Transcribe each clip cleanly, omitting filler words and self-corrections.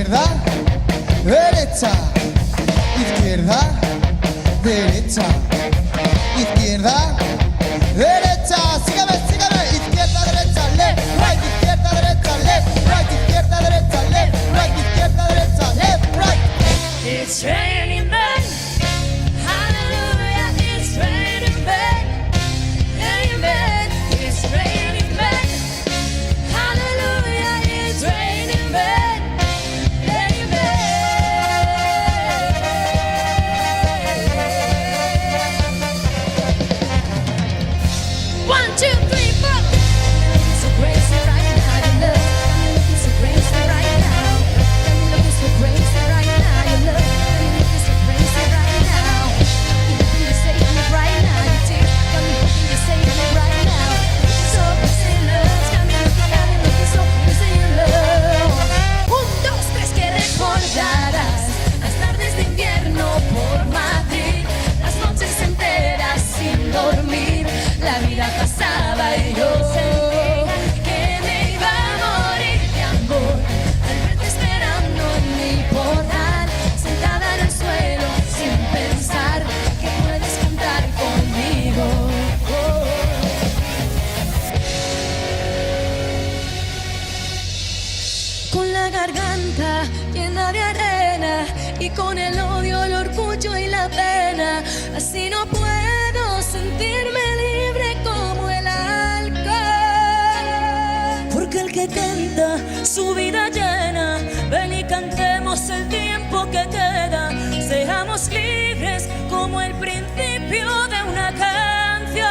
Izquierda, derecha, izquierda, derecha, izquierda, derecha. Sígame, sígame. Izquierda, derecha, left, right, izquierda, derecha, left, right, izquierda, derecha, left, right, izquierda, derecha, left, right. It's raining men, hallelujah, it's raining men, amen. It's raining men, hallelujah, it's raining men, amen. 1, 2, 3, 4. So crazy right now, your love. So crazy right now. Looking so crazy right now, your love. Looking so crazy right now. You say me right now, you take. You say me right now. So crazy love, got me looking so crazy love. 1, 2, 3 que recordarás las tardes de invierno por Madrid, las noches enteras sin dormir. La vida pasaba y yo sentí que me iba a morir de amor al verte esperando en mi portal, sentada en el suelo sin pensar que puedes contar conmigo. Con la garganta llena de arena y con el odio, el orgullo y la pena, así no puedo sentirme libre como el alcohol. Porque el que canta su vida llena, ven y cantemos el tiempo que queda, seamos libres como el principio de una canción.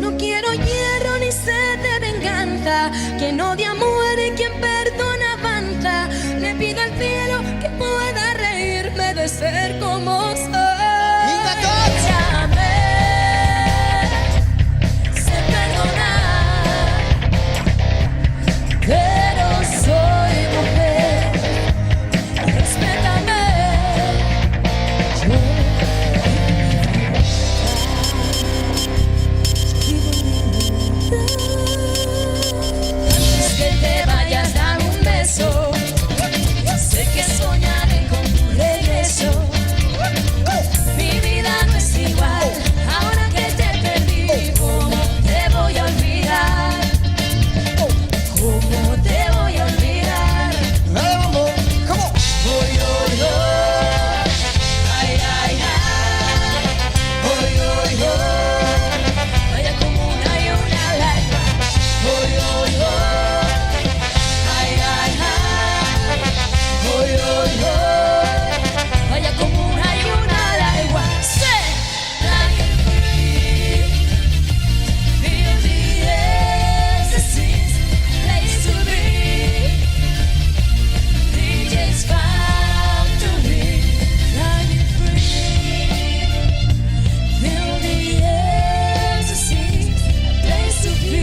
No quiero hierro ni sed de venganza, quien odia muere y quien perdona avanza. Le pido al cielo que pueda reírme de ser como soy. Déjame sé perdonar, pero soy mujer, respétame. Antes que te vayas, dame un beso. Sé que soñaré con tu regreso. Mi vida no es igual ahora que te perdí. ¿Cómo te voy a olvidar? ¿Cómo te voy a olvidar? Dale, mambo, come on. Oy, oy, oy. Ay, ay, ay. Oy, oy, oy. Vaya como una y una lágrima. Oy, oy, oy. Ay, ay, ay. Oy, oy, oy. Vaya como una y una lágrima. Say, like a free. Feel the ecstasy, place to be. DJ's factory, like a free. Feel the ecstasy, place to be.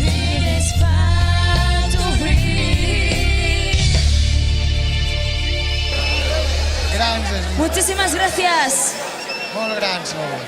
DJ's factory. Grans, Muchísimas gracias. molt grans sou.